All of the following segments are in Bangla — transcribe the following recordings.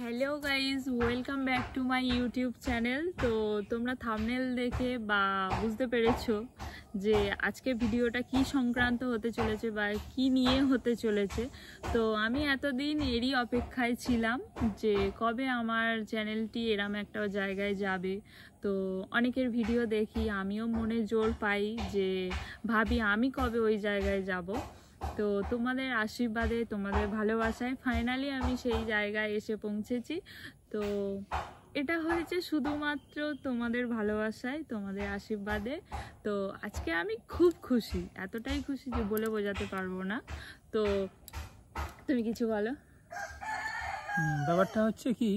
Hello guys, welcome back to my YouTube channel. তো তোমরা থাম্বনেল দেখে বা বুঝতে পেরেছো যে আজকে ভিডিওটা কি সংক্রান্ত হতে চলেছে বা কি নিয়ে হতে চলেছে। তো আমি এতদিন এরই অপেক্ষায় ছিলাম যে কবে আমার চ্যানেলটি এরম একটা জায়গায় যাবে। তো অনেকের ভিডিও দেখি, আমিও মনে জোর পাই যে ভাবি আমি কবে ওই জায়গায় যাব। তো তোমাদের আশীর্বাদে, তোমাদের ভালোবাসায় ফাইনালি আমি সেই জায়গায় এসে পৌঁছেছি। তো এটা হয়েছে শুধুমাত্র তোমাদের ভালোবাসায়, তোমাদের আশীর্বাদে। তো আজকে আমি খুব খুশি, এতটাই খুশি যে বলে বোঝাতে পারবো না। তো তুমি কিছু বলো। ব্যাপারটা হচ্ছে কি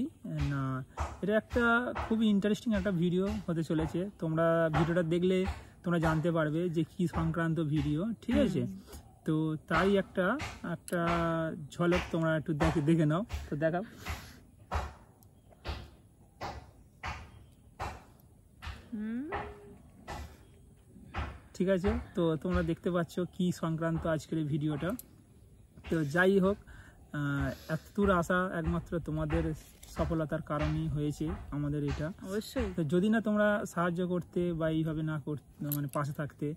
না, এটা একটা খুবই ইন্টারেস্টিং একটা ভিডিও হতে চলেছে। তোমরা ভিডিওটা দেখলে তোমরা জানতে পারবে যে কি সংক্রান্ত ভিডিও, ঠিক আছে? তো তাই একটা ঝলক তোমরা একটু দেখে নাও। তো দেখাও। ঠিক আছে, তো তোমরা দেখতে পাচ্ছ কি সংক্রান্ত আজকের ভিডিওটা। তো যাই হোক, এতদূর আসা একমাত্র তোমাদের সফলতার কারণেই হয়েছে আমাদের এটা। অবশ্যই। তো যদি না তোমরা সাহায্য করতে বা এইভাবে না করতে, মানে পাশে থাকতে,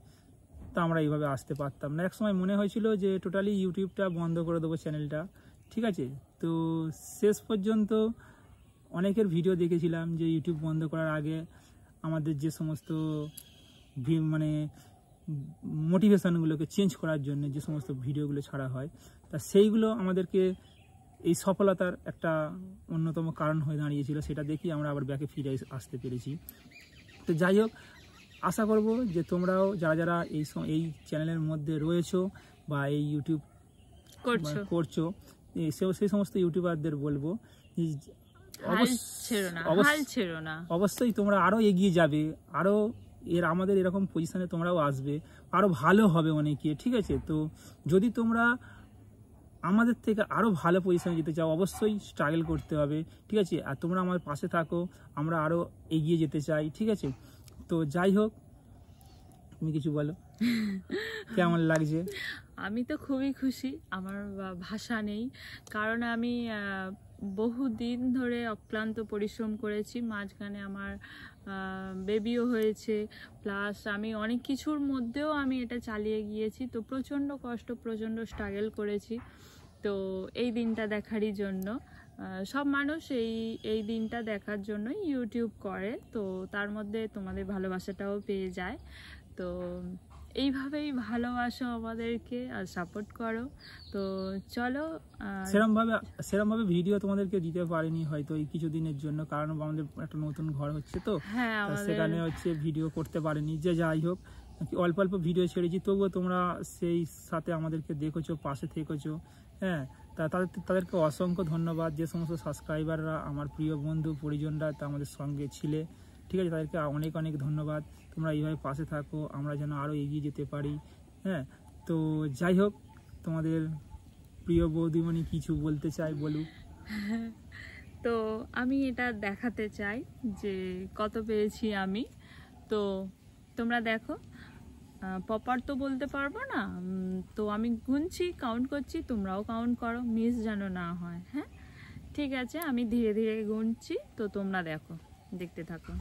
তা আমরা এইভাবে আসতে পারতাম না। এক সময় মনে হয়েছিল যে টোটালি ইউটিউবটা বন্ধ করে দেবো, চ্যানেলটা, ঠিক আছে? তো শেষ পর্যন্ত অনেকের ভিডিও দেখেছিলাম যে ইউটিউব বন্ধ করার আগে আমাদের যে সমস্ত মানে মোটিভেশনগুলোকে চেঞ্জ করার জন্য যে সমস্ত ভিডিওগুলো ছাড়া হয়, তা সেইগুলো আমাদেরকে এই সফলতার একটা অন্যতম কারণ হয়ে দাঁড়িয়েছিল। সেটা দেখি আমরা আবার ব্যাকে ফিরে আসতে পেরেছি। তো যাই হোক, আশা করব যে তোমরাও যারা যারা এই চ্যানেলের মধ্যে রয়েছো বা এই ইউটিউব করছো, সেই সমস্ত ইউটিউবারদের বলবো অবশ্যই তোমরা আরও এগিয়ে যাবে, আরও আমাদের এরকম পজিশনে তোমরাও আসবে, আরও ভালো হবে অনেকে, ঠিক আছে? তো যদি তোমরা আমাদের থেকে আরও ভালো পজিশনে যেতে চাও, অবশ্যই স্ট্রাগল করতে হবে, ঠিক আছে? আর তোমরা আমার পাশে থাকো, আমরা আরও এগিয়ে যেতে চাই, ঠিক আছে? তো যাই হোক, তুমি কিছু বলো, কেমন লাগছে? আমি তো খুবই খুশি, আমার ভাষা নেই। কারণ আমি বহুদিন ধরে অক্লান্ত পরিশ্রম করেছি, মাঝখানে আমার বেবিও হয়েছে, প্লাস আমি অনেক কিছুর মধ্যেও আমি এটা চালিয়ে গিয়েছি। তো প্রচণ্ড কষ্ট, প্রচণ্ড স্ট্রাগল করেছি। তো এই দিনটা দেখারই জন্য সব মানুষ এই দিনটা দেখার জন্যই ইউটিউব করে। তো তার মধ্যে তোমাদের ভালোবাসাটাও পেয়ে যায়। তো এইভাবেই ভালোবাসো আমাদেরকে আর সাপোর্ট করো। তো চলো, সেরমভাবে ভিডিও তোমাদেরকে দিতে পারিনি হয়তো এই কিছুদিনের জন্য, কারণ আমাদের একটা নতুন ঘর হচ্ছে, তো সেখানে হচ্ছে ভিডিও করতে পারিনি। যে যাই হোক, অল্প অল্প ভিডিও ছেড়েছি, তবুও তোমরা সেই সাথে আমাদেরকে দেখেছো, পাশে থেকেছো, হ্যাঁ। তাদেরকে অসংখ্য ধন্যবাদ। যে সমস্ত সাবস্ক্রাইবাররা, আমার প্রিয় বন্ধু পরিজনরা তা আমাদের সঙ্গে ছিলে, ঠিক আছে? তাদেরকে অনেক অনেক ধন্যবাদ। তোমরা এইভাবে পাশে থাকো, আমরা যেন আরও এগিয়ে যেতে পারি, হ্যাঁ। তো যাই হোক, তোমাদের প্রিয় বৌদিমণি কিছু বলতে চাই, বলুক। তো আমি এটা দেখাতে চাই যে কত পেয়েছি আমি। তো তোমরা দেখো, প্রপার তো বলতে পারবো না, তো আমি গুনছি, কাউন্ট করছি, তোমরাও কাউন্ট করো, মিস যেন না হয়। হ্যাঁ, ঠিক আছে, আমি ধীরে ধীরে গুনছি, তো তোমরা দেখো, দেখতে থাকো।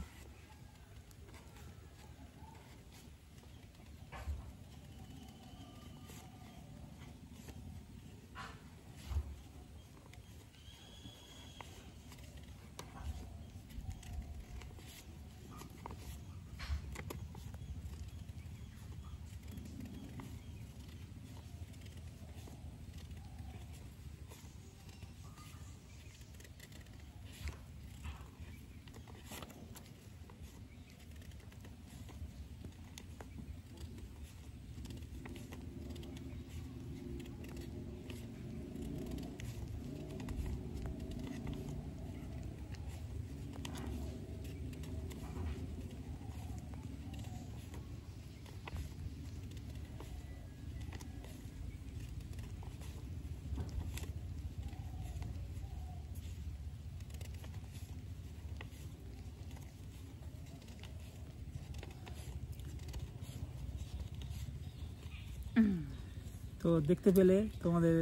তো দেখতে পেলে তোমাদের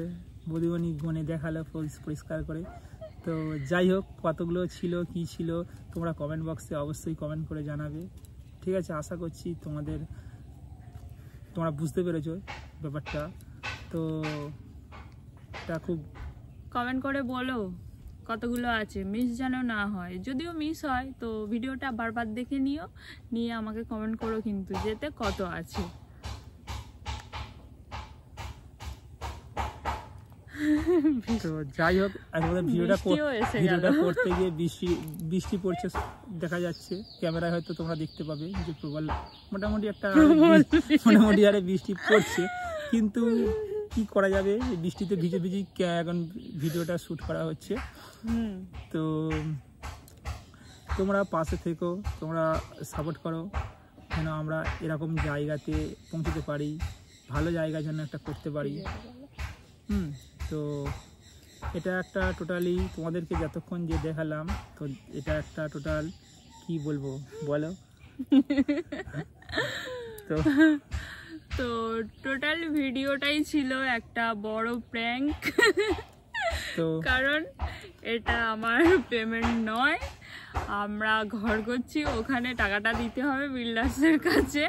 বৌদিমণি গনে দেখালো পরিষ্কার করে। তো যাই হোক, কতগুলো ছিল কি ছিল তোমরা কমেন্ট বক্সে অবশ্যই কমেন্ট করে জানাবে, ঠিক আছে? আশা করছি তোমরা বুঝতে পেরেছো ব্যাপারটা। তো এটা খুব কমেন্ট করে বলো কতগুলো আছে, মিস যেন না হয়। যদিও মিস হয় তো ভিডিওটা বারবার দেখে নিয়ে আমাকে কমেন্ট করো কিন্তু যেতে কত আছে। তো যাই হোক, আমাদের ভিডিওটা করতে গিয়ে বৃষ্টি পড়ছে দেখা যাচ্ছে, ক্যামেরায় হয়তো তোমরা দেখতে পাবে যে প্রবল মোটামুটি আরে বৃষ্টি পড়ছে, কিন্তু কি করা যাবে, বৃষ্টিতে ভিজে এখন ভিডিওটা শুট করা হচ্ছে। তো তোমরা পাশে থেকো, তোমরা সাপোর্ট করো যেন আমরা এরকম জায়গাতে পৌঁছতে পারি, ভালো জায়গার জন্য একটা করতে পারি। তো এটা একটা টোটালি তোমাদেরকে যতক্ষণ যে দেখালাম, তো এটা একটা টোটাল কি বলবো বলো। তো টোটাল ভিডিওটাই ছিল একটা বড় প্র্যাঙ্ক। তো কারণ এটা আমার পেমেন্ট নয়, আমরা ঘর করছি, ওখানে টাকাটা দিতে হবে বিল্ডার্সের কাছে।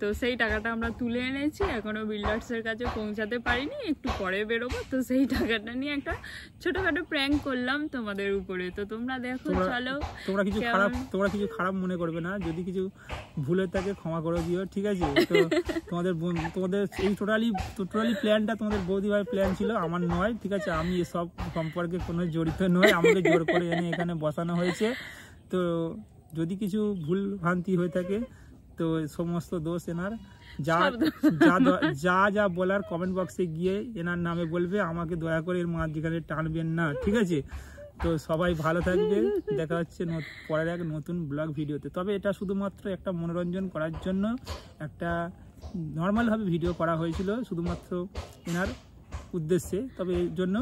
তো সেই টাকাটা আমরা তুলে এনেছি, এখনো বিল্ডার্সের কাছে পৌঁছাতে পারিনি, একটু পরে বেরোবো। তো সেই টাকাটা নিয়ে একটা ছোটখাটো প্র্যাঙ্ক করলাম তোমাদের উপরে। তো তোমরা দেখো, চলো। তোমরা কিছু খারাপ মনে করবে না, যদি কিছু ভুলে থাকে ক্ষমা করে দিও, ঠিক আছে? তো তোমাদের এই টোটালি প্ল্যানটা তোমাদের বৌদিভাইয়ের প্ল্যান ছিল, আমার নয়, ঠিক আছে? আমি এসব সম্পর্কে কোনো জড়িত নয়, আমাকে জোর করে এনে এখানে বসানো হয়েছে। তো যদি কিছু ভুল ভ্রান্তি হয়ে থাকে তো সমস্ত দোষ এনার। যা বলার কমেন্ট বক্সে গিয়ে এনার নামে বলবে, আমাকে দয়া করে এর মাঝখানে টানবেন না, ঠিক আছে? তো সবাই ভালো থাকবে, দেখা হচ্ছে পরের এক নতুন ব্লগ ভিডিওতে। তবে এটা শুধুমাত্র একটা মনোরঞ্জন করার জন্য একটা নর্মালভাবে ভিডিও করা হয়েছিল, শুধুমাত্র এনার উদ্দেশ্যে। তবে এর জন্য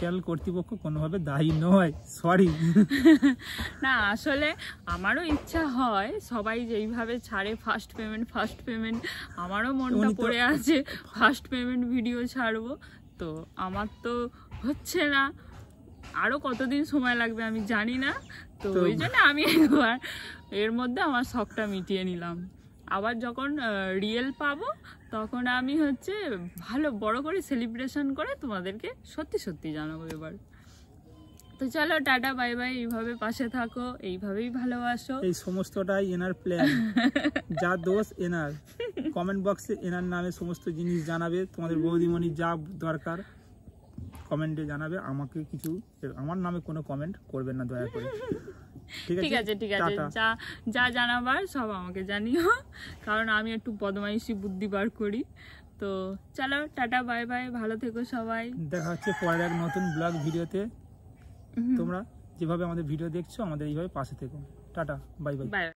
চ্যানেল কর্তৃপক্ষ কোনোভাবে দায়ী নয়, সরি। না, আসলে আমারও ইচ্ছা হয় সবাই যেইভাবে ছাড়ে ফার্স্ট পেমেন্ট, আমারও মনটা পড়ে আছে ফার্স্ট পেমেন্ট ভিডিও ছাড়বো। তো আমার তো হচ্ছে না, আরো কতদিন সময় লাগবে আমি জানি না। তো ওই জন্য আমি একবার এর মধ্যে আমার শখটা মিটিয়ে নিলাম। আবার যখন রিয়েল পাবো তখন আমি ভালো বড় করে সেলিব্রেশন করে তোমাদেরকে সত্যি জানাবো এবার। তো চলো, টাটা, বাই বাই। এইভাবে পাশে থাকো, এইভাবেই ভালোবাসো। এই সমস্তটাই এনার প্ল্যান, যা দোষ এনার। কমেন্ট বক্সে এনার নামে সমস্ত জিনিস জানাবে, তোমাদের বৌদিমণি যা দরকার কমেন্টে জানাবে। আমাকে কিছু, আমার নামে কোনো কমেন্ট করবেন না দয়া করে, ঠিক আছে? যা জানাবার সব আমাকে জানিও, কারণ আমি একটু বদমাইশি বুদ্ধি বার করি। তো চলো, টাটা, বাই বাই, ভালো থেকো সবাই। দেখা হচ্ছে পরের এক নতুন ব্লগ ভিডিওতে। তোমরা যেভাবে আমাদের ভিডিও দেখছো, আমাদের এইভাবে পাশে থেকো। Tata, bye bye.